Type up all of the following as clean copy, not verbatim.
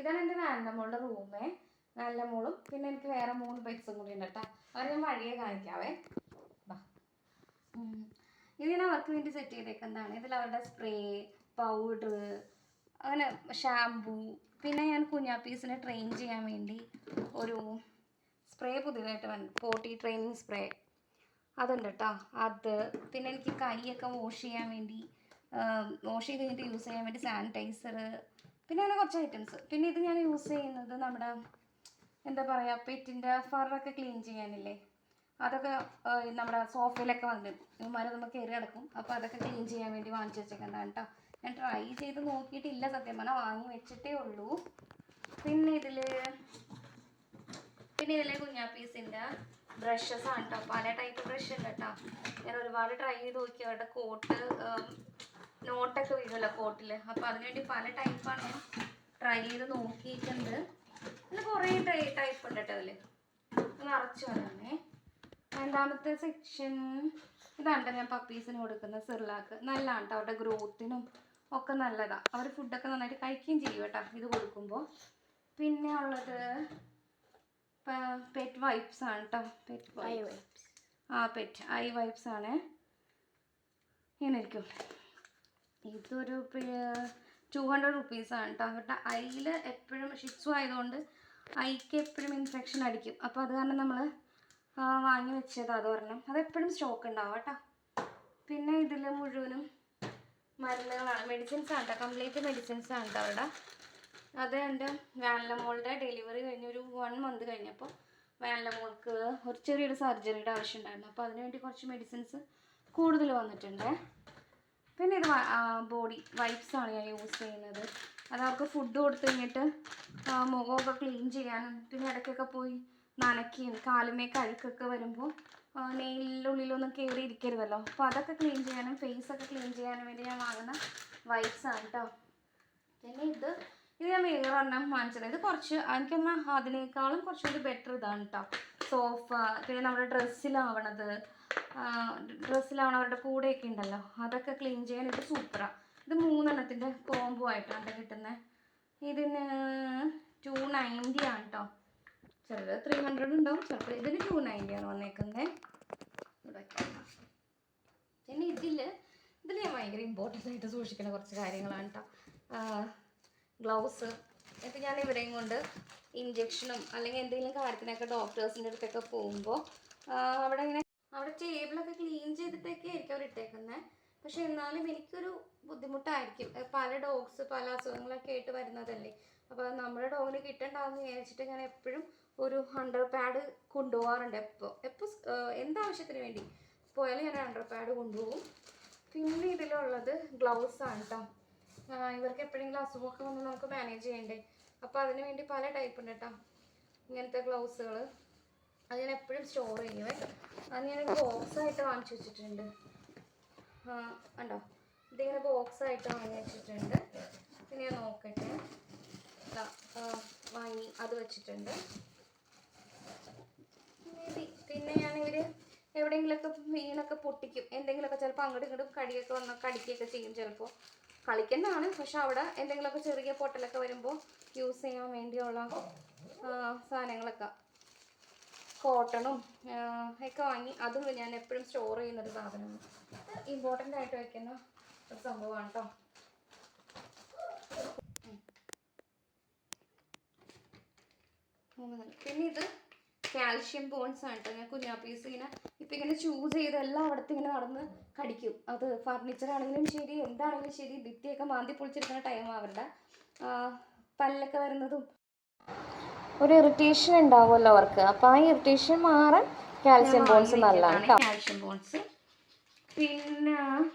ഇതാണ് എൻ്റെ വാനിലമോളുടെ റൂമേ. വാനിലമോളും പിന്നെ എനിക്ക് വേറെ 3 പെറ്റ്സും കൂടി ഉണ്ട് കേട്ടോ. അവർ ഞാൻ വഴിയെ കാണിക്കാവേ. ഇത് ഞാൻ അവർക്ക് വേണ്ടി സെറ്റ് ചെയ്തേക്കുന്നതാണ്. ഇതിൽ അവരുടെ സ്പ്രേ, പൗഡർ, അങ്ങനെ ഷാംപൂ, പിന്നെ ഞാൻ കുഞ്ഞാപ്പീസിനെ ട്രെയിൻ ചെയ്യാൻ വേണ്ടി ഒരു സ്പ്രേ പുതിയതായിട്ട് വന്നു, പോട്ടി ട്രെയിനിങ് സ്പ്രേ അതുണ്ട് കേട്ടോ. അത് പിന്നെ എനിക്ക് കൈയൊക്കെ വാഷ് ചെയ്യാൻ വേണ്ടി, വാഷ് ചെയ്ത് കഴിഞ്ഞിട്ട് യൂസ് ചെയ്യാൻ വേണ്ടി സാനിറ്റൈസർ, പിന്നെ അങ്ങനെ കുറച്ച് ഐറ്റംസ്. പിന്നെ ഇത് ഞാൻ യൂസ് ചെയ്യുന്നത് നമ്മുടെ എന്താ പറയുക, പെറ്റിൻ്റെ ഫറൊക്കെ ക്ലീൻ ചെയ്യാനില്ലേ, അതൊക്കെ നമ്മുടെ സോഫയിലൊക്കെ വന്നിട്ട് ഇവന്മാരെ നമ്മൾ കയറി കിടക്കും. അപ്പോൾ അതൊക്കെ ക്ലീൻ ചെയ്യാൻ വേണ്ടി വാങ്ങിച്ച് വെച്ചേക്കുന്നതാണ് കേട്ടോ. ഞാൻ ട്രൈ ചെയ്ത് നോക്കിയിട്ടില്ല, സത്യം പറഞ്ഞാൽ വാങ്ങി വെച്ചിട്ടേ ഉള്ളൂ. പിന്നെ ഇതിൽ കുഞ്ഞാപ്പീസിൻ്റെ ബ്രഷസ് ആണ് കേട്ടോ. പല ടൈപ്പ് ബ്രഷ് ഉണ്ട് കേട്ടോ. ഞാൻ ഒരുപാട് ട്രൈ ചെയ്ത് നോക്കി. അവരുടെ കോട്ട് നോട്ടൊക്കെ വീഴുമല്ലോ കോട്ടിൽ, അപ്പോൾ അതിനുവേണ്ടി പല ടൈപ്പാണ് ഞാൻ ട്രൈ ചെയ്ത് നോക്കിയിട്ടുണ്ട്. ഇതിൽ കുറേ ടൈപ്പ് ഉണ്ട് കേട്ടോ. അതിൽ നിറച്ച് വരണേ. രണ്ടാമത്തെ സെക്ഷൻ ഇതാണ് ഞാൻ പപ്പീസിന് കൊടുക്കുന്ന സിർലാക്ക്. നല്ലതാണ് കേട്ടോ, അവരുടെ ഗ്രോത്തിനും ഒക്കെ നല്ലതാണ്. അവർ ഫുഡൊക്കെ നന്നായിട്ട് കഴിക്കുകയും ചെയ്യും കേട്ടോ ഇത് കൊടുക്കുമ്പോൾ. പിന്നെ ഉള്ളത് പെറ്റ് വൈപ്സ് ആണ് കേട്ടോ. പെറ്റ് ഐ വൈപ്സ് ആണ്. ഇങ്ങനെ ഇരിക്കും. ഇതൊരു 200 റുപ്പീസാണ് കേട്ടോ. അവരുടെ ഐയിൽ എപ്പോഴും ഷിറ്റ്സു ആയതുകൊണ്ട് ഐക്ക് എപ്പോഴും ഇൻഫെക്ഷൻ അടിക്കും. അപ്പോൾ അത് കാരണം നമ്മൾ വാങ്ങി വെച്ചത് അത് പറഞ്ഞാൽ അതെപ്പോഴും സ്റ്റോക്ക് ഉണ്ടാവും കേട്ടോ. പിന്നെ ഇതിൽ മുഴുവനും മരുന്നുകളാണ്, മെഡിസിൻസ് ആണ് കേട്ടോ. കംപ്ലീറ്റ് മെഡിസിൻസ് ആണ് കേട്ടോ അവരുടെ. അത് എൻ്റെ വാനിലമോളുടെ ഡെലിവറി കഴിഞ്ഞൊരു 1 മന്ത് കഴിഞ്ഞപ്പോൾ വാനിലമോൾക്ക് ഒരു ചെറിയൊരു സർജറിയുടെ ആവശ്യം ഉണ്ടായിരുന്നു. അപ്പോൾ അതിനുവേണ്ടി കുറച്ച് മെഡിസിൻസ് കൂടുതൽ വന്നിട്ടുണ്ട്. പിന്നെ ഇത് ബോഡി വൈപ്സാണ് ഞാൻ യൂസ് ചെയ്യുന്നത്. അത് അവർക്ക് ഫുഡ് കൊടുത്തു കഴിഞ്ഞിട്ട് മുഖമൊക്കെ ക്ലീൻ ചെയ്യാനും, പിന്നെ ഇടയ്ക്കൊക്കെ പോയി നനയ്ക്കുകയും കാലുമേക്ക് അഴുക്കൊക്കെ വരുമ്പോൾ നെയിലുള്ളിലൊന്നും കയറി ഇരിക്കരുതല്ലോ. അപ്പോൾ അതൊക്കെ ക്ലീൻ ചെയ്യാനും ഫേസൊക്കെ ക്ലീൻ ചെയ്യാനും വേണ്ടി ഞാൻ വാങ്ങുന്ന വൈപ്സാണ് കേട്ടോ. പിന്നെ ഇത് ഞാൻ വേറെ ഒരെണ്ണം വാങ്ങിച്ചത്. ഇത് കുറച്ച് എനിക്കൊന്ന് അതിനേക്കാളും കുറച്ചുകൂടി ബെറ്റർ ഇതാണ് കേട്ടോ. സോഫ, പിന്നെ നമ്മുടെ ഡ്രസ്സിലാവണത് അവരുടെ കൂടെയൊക്കെ ഉണ്ടല്ലോ, അതൊക്കെ ക്ലീൻ ചെയ്യാൻ ഇത് സൂപ്പറാണ്. ഇത് 3 എണ്ണത്തിൻ്റെ കോംബോ ആയിട്ടാണ് കിട്ടുന്നത്. ഇതിന് 290 ആണ് കേട്ടോ. ചിലത് 300 ഉണ്ടാവും, ചിലപ്പോൾ ഇതിന് 290 ആണ് വന്നേക്കുന്നത്. പിന്നെ ഇതിൽ ഞാൻ ഭയങ്കര ഇമ്പോർട്ടൻ്റ് ആയിട്ട് സൂക്ഷിക്കുന്ന കുറച്ച് കാര്യങ്ങളാണ് കേട്ടോ. ഗ്ലൗസ്. എന്നിട്ട് ഞാൻ ഇവരെയും കൊണ്ട് ഇഞ്ചക്ഷനും അല്ലെങ്കിൽ എന്തെങ്കിലും കാര്യത്തിനൊക്കെ ഡോക്ടേഴ്സിൻ്റെ അടുത്തൊക്കെ പോകുമ്പോൾ അവിടെ ടേബിളൊക്കെ ക്ലീൻ ചെയ്തിട്ടൊക്കെ ആയിരിക്കും അവർ ഇട്ടേക്കുന്നത്. പക്ഷെ എന്നാലും എനിക്കൊരു ബുദ്ധിമുട്ടായിരിക്കും. പല ഡോഗ്സ് പല അസുഖങ്ങളൊക്കെ ആയിട്ട് വരുന്നതല്ലേ. അപ്പോൾ നമ്മുടെ ഡോഗിന് കിട്ടണ്ടാവെന്ന് വിചാരിച്ചിട്ട് ഞാൻ എപ്പോഴും ഒരു അണ്ടർ പാഡ് കൊണ്ടുപോകാറുണ്ട്. എപ്പോൾ എന്താവശ്യത്തിന് വേണ്ടി പോയാലും ഞാൻ അണ്ടർ പാഡ് കൊണ്ടുപോകും. പിന്നെ ഇതിലുള്ളത് ഗ്ലൗസ് ആണ് കേട്ടോ. ഇവർക്ക് എപ്പോഴെങ്കിലും അസുഖമൊക്കെ വന്ന് നമുക്ക് മാനേജ് ചെയ്യണ്ടേ. അപ്പോൾ അതിന് വേണ്ടി പല ടൈപ്പ് ഉണ്ട് കേട്ടോ ഇങ്ങനത്തെ ഗ്ലൗസുകൾ. അത് ഞാൻ എപ്പോഴും സ്റ്റോർ ചെയ്യുവേ. അത് ഞാനൊരു ബോക്സായിട്ട് വാങ്ങിച്ചു വെച്ചിട്ടുണ്ട്. ഉണ്ടോ, ഇതിങ്ങനെ ബോക്സായിട്ട് വാങ്ങി വെച്ചിട്ടുണ്ട്. പിന്നെ ഞാൻ നോക്കട്ടെ, വാങ്ങി അത് വെച്ചിട്ടുണ്ട്. പിന്നെ ഞാനിവർ എവിടെയെങ്കിലുമൊക്കെ വീണൊക്കെ പൊട്ടിക്കും, എന്തെങ്കിലുമൊക്കെ ചിലപ്പോൾ അങ്ങോട്ടും ഇങ്ങോട്ടും കടിയൊക്കെ വന്നാൽ കടിക്കുകയൊക്കെ ചെയ്യും. ചിലപ്പോൾ കളിക്കുന്നതാണ്, പക്ഷെ അവിടെ എന്തെങ്കിലുമൊക്കെ ചെറിയ പൊട്ടലൊക്കെ വരുമ്പോൾ യൂസ് ചെയ്യാൻ വേണ്ടിയുള്ള സാധനങ്ങളൊക്കെ കോട്ടണും ഒക്കെ വാങ്ങി അതും ഞാൻ എപ്പോഴും സ്റ്റോർ ചെയ്യുന്നൊരു സാധനമാണ്. ഇമ്പോർട്ടൻ്റ് ആയിട്ട് വയ്ക്കുന്ന ഒരു സംഭവമാണ് കേട്ടോ. പിന്നെ ഇത് കാൽഷ്യം ബോൺസ് ആണ് കേട്ടോ. ഞാൻ കുഞ്ഞാപ്പീസ് ഇങ്ങനെ ചൂസ് ചെയ്ത് എല്ലായിടത്തും ഇങ്ങനെ നടന്ന് കടിക്കും. അത് ഫർണിച്ചർ ആണെങ്കിലും ശരി, എന്താണെങ്കിലും ശരി, ഭിത്തിയൊക്കെ മാന്തി പൊളിച്ചെടുക്കുന്ന ടൈം അവരുടെ പല്ലൊക്കെ വരുന്നതും ഒരു ഇറിറ്റേഷൻ ഉണ്ടാവുമല്ലോ അവർക്ക്. അപ്പോൾ ആ ഇറിറ്റേഷൻ മാറാൻ കാൽഷ്യം ബോൺസ് നല്ലതാണ്. Calcium bones.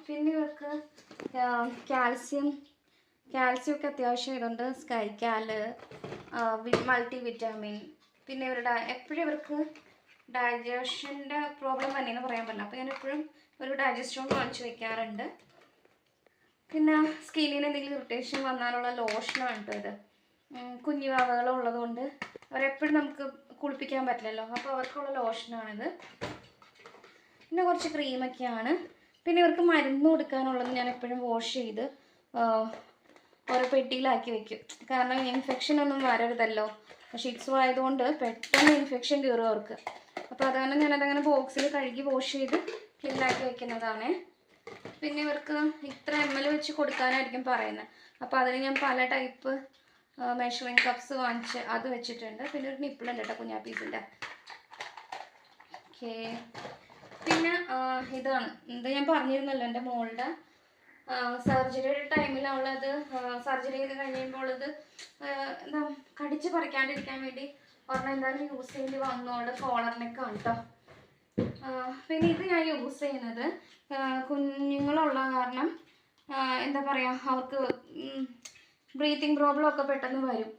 പിന്നെ ഇവർക്ക് കാൽസ്യം ഒക്കെ അത്യാവശ്യം ഇതുണ്ട്. സ്കൈക്കാല്, മൾട്ടി വിറ്റാമിൻ. പിന്നെ ഇവരുടെ എപ്പോഴും ഇവർക്ക് ഡൈജഷൻ്റെ പ്രോബ്ലം തന്നെയെന്ന് പറയാൻ പറ്റില്ല. അപ്പോൾ ഞാൻ എപ്പോഴും ഒരു ഡൈജസ്റ്റോൺ വാങ്ങിച്ച് വെക്കാറുണ്ട്. പിന്നെ സ്കിന്നിന് എന്തെങ്കിലും ഇറിറ്റേഷൻ വന്നാലുള്ള ലോഷനാണ് കേട്ടോ ഇത്. കുഞ്ഞു വാവകളുള്ളതുകൊണ്ട് അവരെപ്പോഴും നമുക്ക് കുളിപ്പിക്കാൻ പറ്റില്ലല്ലോ, അപ്പോൾ അവർക്കുള്ള ലോഷനാണിത്. പിന്നെ കുറച്ച് ക്രീമൊക്കെയാണ്. പിന്നെ ഇവർക്ക് മരുന്ന് കൊടുക്കാനുള്ളത് ഞാൻ എപ്പോഴും വാഷ് ചെയ്ത് ഓരോ പെട്ടിയിലാക്കി വെക്കും. കാരണം ഇൻഫെക്ഷൻ ഒന്നും വരരുതല്ലോ. ഷിറ്റ്സു ആയതുകൊണ്ട് പെട്ടെന്ന് ഇൻഫെക്ഷൻ കയറും അവർക്ക്. അപ്പോൾ അതാണ് ഞാനതങ്ങനെ ബോക്സിൽ കഴുകി വാഷ് ചെയ്ത് ക്ലീനാക്കി വെക്കുന്നതാണ്. പിന്നെ ഇവർക്ക് ഇത്ര ml വെച്ച് കൊടുക്കാനായിരിക്കും പറയുന്നത്. അപ്പോൾ അതിന് ഞാൻ പല ടൈപ്പ് മെഷറിങ് കപ്സ് വാങ്ങിച്ച് അത് വെച്ചിട്ടുണ്ട്. പിന്നെ ഒരു നിപ്പിളുണ്ട് കേട്ടോ കുഞ്ഞാപ്പീസിൻ്റെ. ഓക്കെ, പിന്നെ ഇതാണ് ഇത് ഞാൻ പറഞ്ഞിരുന്നല്ലോ എൻ്റെ മോളുടെ സർജറിയുടെ ടൈമിൽ അവളത് സർജറി ചെയ്ത് കഴിയുമ്പോൾ ഇത് എന്താ കടിച്ച് പറിക്കാണ്ടിരിക്കാൻ വേണ്ടി ഒരെണ്ണം എന്തായാലും യൂസ് ചെയ്യേണ്ടി വന്നോള്. കോളറിനൊക്കെയാണ് കേട്ടോ. പിന്നെ ഇത് ഞാൻ യൂസ് ചെയ്യുന്നത് കുഞ്ഞുങ്ങളുള്ള കാരണം എന്താ പറയുക, അവർക്ക് ബ്രീത്തിങ് പ്രോബ്ലം ഒക്കെ പെട്ടെന്ന് വരും.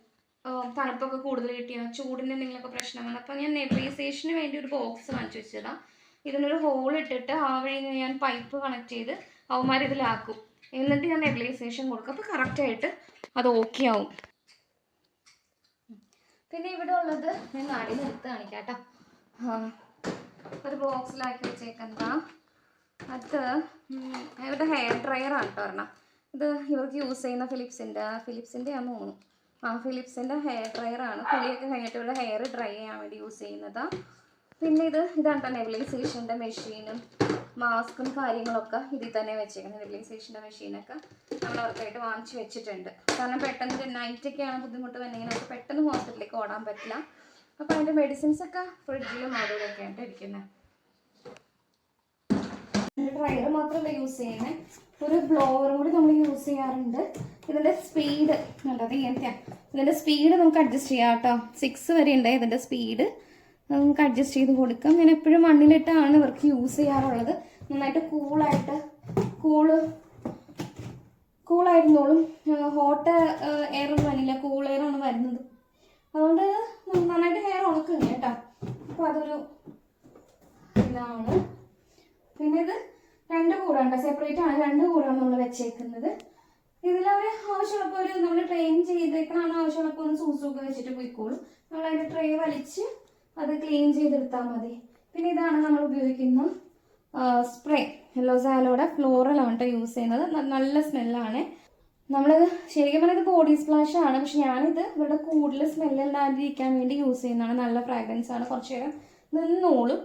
തണുപ്പൊക്കെ കൂടുതൽ കിട്ടിയാൽ ചൂടിൻ്റെ എന്തെങ്കിലുമൊക്കെ പ്രശ്നം വന്നു. അപ്പോൾ ഞാൻ നെബുലൈസേഷന് വേണ്ടി ഒരു ബോക്സ് വാങ്ങിച്ചു വെച്ചതാണ്. ഇതിനൊരു ഹോൾ ഇട്ടിട്ട് ആ വഴി ഞാൻ പൈപ്പ് കണക്ട് ചെയ്ത് അവന്മാർ ഇതിലാക്കും. എന്നിട്ട് ഞാൻ നെബുലൈസേഷൻ കൊടുക്കും. അപ്പോൾ കറക്റ്റായിട്ട് അത് ഓക്കെ ആവും. പിന്നെ ഇവിടെ ഉള്ളത് ഞാൻ നാടിന് എടുത്ത് കാണിക്കാം കേട്ടോ. ഒരു ബോക്സിലാക്കി വെച്ചേക്കുന്നതാ. അത് ഇവരുടെ ഹെയർ ഡ്രയറാണ് കേട്ടോ പറഞ്ഞാൽ. ഇത് ഇവർക്ക് യൂസ് ചെയ്യുന്ന ഫിലിപ്സിൻ്റെ ആണെന്ന് തോന്നുന്നു. ഫിലിപ്സിൻ്റെ ഹെയർ ഡ്രയറാണ്. കുളിയൊക്കെ കഴിഞ്ഞിട്ട് ഇവരുടെ ഹെയർ ഡ്രൈ ചെയ്യാൻ വേണ്ടി യൂസ് ചെയ്യുന്നതാണ്. പിന്നെ ഇതാണ് കേട്ടോ നെബുലൈസേഷൻ്റെ മെഷീനും മാസ്കും കാര്യങ്ങളൊക്കെ ഇതിൽ തന്നെ വെച്ചേക്കുന്നത്. നെബുലൈസേഷൻ്റെ മെഷീനൊക്കെ നമ്മൾ അവർക്കായിട്ട് വാങ്ങിച്ച് വെച്ചിട്ടുണ്ട്. കാരണം പെട്ടെന്ന് നൈറ്റൊക്കെയാണ് ബുദ്ധിമുട്ട് വന്നെങ്കിൽ നമുക്ക് പെട്ടെന്ന് ഹോസ്പിറ്റലിലേക്ക് ഓടാൻ പറ്റില്ല. അപ്പോൾ അതിൻ്റെ മെഡിസിൻസൊക്കെ ഫ്രിഡ്ജിലും അവിടെയൊക്കെയാണ് ഇരിക്കുന്നത്. ഡ്രയർ മാത്രമല്ല യൂസ് ചെയ്യുന്നത്, ഒരു ബ്ലോവറും കൂടി നമ്മൾ യൂസ് ചെയ്യാറുണ്ട്. ഇതിൻ്റെ സ്പീഡ് കണ്ടത് ഇങ്ങനത്തെയാണ്. ഇതിൻ്റെ സ്പീഡ് നമുക്ക് അഡ്ജസ്റ്റ് ചെയ്യാം കേട്ടോ. 6 വരെ ഉണ്ട് ഇതിൻ്റെ സ്പീഡ്. നമുക്ക് അഡ്ജസ്റ്റ് ചെയ്ത് കൊടുക്കാം. ഞാൻ എപ്പോഴും മണ്ണിലിട്ടാണ് ഇവർക്ക് യൂസ് ചെയ്യാറുള്ളത്. നന്നായിട്ട് കൂളായിരുന്നോളും. ഹോട്ട് എയർ ഒന്നും വരില്ല, കൂൾ എയറാണ് വരുന്നത്. അതുകൊണ്ട് നന്നായിട്ട് ഹെയർ ഉണക്കുന്നുണ്ട് കേട്ടോ. അപ്പോൾ അതൊരു ഇതാണ്. പിന്നെ ഇത് 2 കൂടാണ്, സെപ്പറേറ്റ് ആണ്. 2 കൂടാണ് നമ്മൾ വെച്ചേക്കുന്നത്. ഇതിലവർ ആവശ്യമുള്ളപ്പോൾ നമ്മൾ ട്രെയിൻ ചെയ്തേക്കണാണ് ആവശ്യമുള്ളപ്പോൾ ഒന്ന് സൂസൊക്കെ വെച്ചിട്ട് പോയിക്കോളും. നമ്മൾ അതിൻ്റെ ട്രേ വലിച്ച് അത് ക്ലീൻ ചെയ്തെടുത്താൽ മതി. പിന്നെ ഇതാണ് നമ്മൾ ഉപയോഗിക്കുന്ന സ്പ്രേ. ലോസാലോയുടെ ഫ്ലോറലാണ് കേട്ടോ യൂസ് ചെയ്യുന്നത്. നല്ല സ്മെല്ലാണ്. നമ്മളിത് ശരിക്കും പറഞ്ഞാൽ ഇത് ബോഡി സ്പ്ലാഷ് ആണ്. പക്ഷെ ഞാനിത് ഇവരുടെ കൂടുതൽ സ്മെല്ലില്ലാതിരിക്കാൻ വേണ്ടി യൂസ് ചെയ്യുന്നതാണ്. നല്ല ഫ്രാഗ്രൻസ് ആണ്. കുറച്ച് നേരം നിന്നോളും.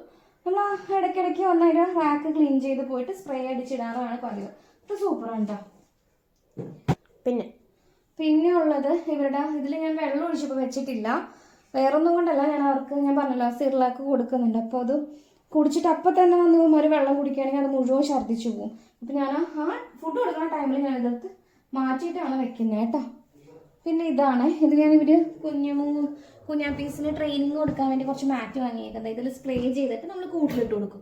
നമ്മൾ ഇടയ്ക്കിടയ്ക്ക് വന്നൊരു റാക്ക് ക്ലീൻ ചെയ്ത് പോയിട്ട് സ്പ്രേ അടിച്ചിടാറാണ് പതിവ്. ഇത് സൂപ്പറാണ് കേട്ടോ. പിന്നെ ഉള്ളത് ഇവരുടെ ഇതിൽ ഞാൻ വെള്ളം ഒഴിച്ചപ്പോൾ വെച്ചിട്ടില്ല. വേറൊന്നും കൊണ്ടല്ല, ഞാൻ പറഞ്ഞല്ലോ സിർലാക്ക് കൊടുക്കുന്നുണ്ട്. അപ്പോൾ അത് കുടിച്ചിട്ട് അപ്പം തന്നെ വന്ന് ഒരു വെള്ളം കുടിക്കുകയാണെങ്കിൽ അത് മുഴുവൻ ഛർദ്ദിച്ചു പോകും. അപ്പോൾ ഞാൻ ഫുഡ് കൊടുക്കുന്ന ടൈമിൽ ഞാൻ ഇതെടുത്ത് മാറ്റിയിട്ടാണ് വെക്കുന്നത് കേട്ടോ. പിന്നെ ഇതാണ് ഇത് ഞാനിവർ കുഞ്ഞാപ്പീസിന് ട്രെയിനിങ് കൊടുക്കാൻ വേണ്ടി കുറച്ച് മാറ്റ് വാങ്ങിയേക്കുന്നത്. ഇതിൽ സ്പ്രേ ചെയ്തിട്ട് നമ്മൾ കൂട്ടിലിട്ട് കൊടുക്കും.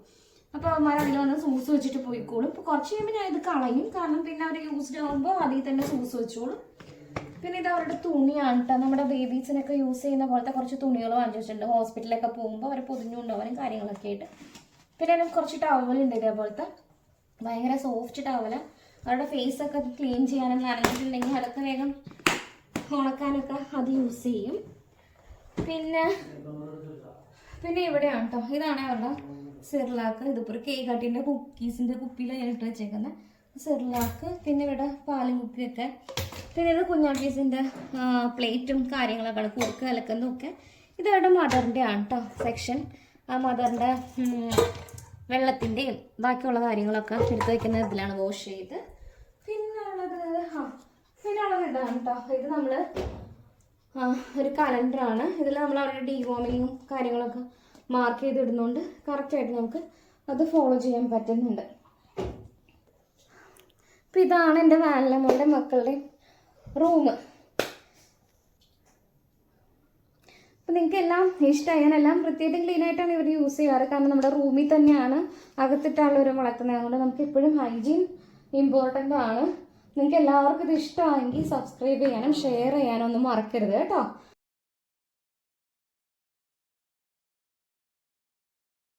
അപ്പോൾ അവന്മാർ അതിൽ വന്ന് സൂസ് വെച്ചിട്ട് പോയിക്കോളും. ഇപ്പോൾ കുറച്ച് കഴിയുമ്പോൾ ഞാൻ ഇത് കളയും. കാരണം പിന്നെ അവർ യൂസ്ഡ് ആകുമ്പോൾ അതിൽ തന്നെ സൂസ് വെച്ചോളും. പിന്നെ ഇത് അവരുടെ തുണിയാണ് കേട്ടോ. നമ്മുടെ ബേബീസിനൊക്കെ യൂസ് ചെയ്യുന്ന പോലത്തെ കുറച്ച് തുണികൾ വാങ്ങിച്ചു വെച്ചിട്ടുണ്ട്. ഹോസ്പിറ്റലിലൊക്കെ പോകുമ്പോൾ അവർ പൊതിഞ്ഞുകൊണ്ടുപോകാനും കാര്യങ്ങളൊക്കെ ആയിട്ട്. പിന്നെ അതിന് കുറച്ച് ടവലുണ്ട് ഇതേപോലത്തെ, ഭയങ്കര സോഫ്റ്റ് ടവല്. അവരുടെ ഫേസൊക്കെ ക്ലീൻ ചെയ്യാനും നനഞ്ഞിട്ടുണ്ടെങ്കിൽ അതൊക്കെ വേഗം ഉണക്കാനൊക്കെ അത് യൂസ് ചെയ്യും. പിന്നെ ഇവിടെയാണ് കേട്ടോ, ഇതാണ് അവരുടെ സിർലാക്ക്. ഇതിപ്പോൾ ഒരു കേക്ക് കട്ടിൻ്റെ കുക്കീസിൻ്റെ കുപ്പിയിലാണ് ഞാൻ ഇട്ട് വെച്ചേക്കുന്നത് സിർലാക്ക്. പിന്നെ ഇവിടെ പാലും കുപ്പിയൊക്കെ. പിന്നെ ഇത് കുഞ്ഞാപ്പീസിൻ്റെ പ്ലേറ്റും കാര്യങ്ങളൊക്കെ കുറുക്ക് കലക്കുന്നതൊക്കെ. ഇത് അവരുടെ മദറിൻ്റെ ആണ് കേട്ടോ സെക്ഷൻ. ആ മദറിൻ്റെ വെള്ളത്തിൻ്റെയും ബാക്കിയുള്ള കാര്യങ്ങളൊക്കെ എടുത്ത് വയ്ക്കുന്ന ഇതിലാണ് വാഷ് ചെയ്ത്. പിന്നുള്ളത് ഇതാണ് കേട്ടോ. ഇത് നമ്മൾ ഒരു കലണ്ടറാണ്. ഇതിൽ നമ്മൾ അവരുടെ ഡീവോമിങ്ങും കാര്യങ്ങളൊക്കെ മാർക്ക് ചെയ്തിടുന്നുണ്ട്. കറക്റ്റായിട്ട് നമുക്ക് അത് ഫോളോ ചെയ്യാൻ പറ്റുന്നുണ്ട്. അപ്പം ഇതാണ് എൻ്റെ വാലമ്മയുടെ മക്കളുടെ റൂം. അപ്പം നിങ്ങൾക്ക് എല്ലാം ഇഷ്ടമായി. ഞാനെല്ലാം പ്രത്യേകം ക്ലീൻ ആയിട്ടാണ് ഇവർ യൂസ് ചെയ്യാറ്. കാരണം നമ്മുടെ റൂമിൽ തന്നെയാണ് അകത്തിട്ടുള്ളവർ വളർത്തുന്നത്. അതുകൊണ്ട് നമുക്ക് എപ്പോഴും ഹൈജീൻ ഇമ്പോർട്ടൻ്റ് ആണ്. നിങ്ങൾക്ക് എല്ലാവർക്കും ഇത് ഇഷ്ടമായെങ്കിൽ സബ്സ്ക്രൈബ് ചെയ്യാനും ഷെയർ ചെയ്യാനും ഒന്നും മറക്കരുത് കേട്ടോ.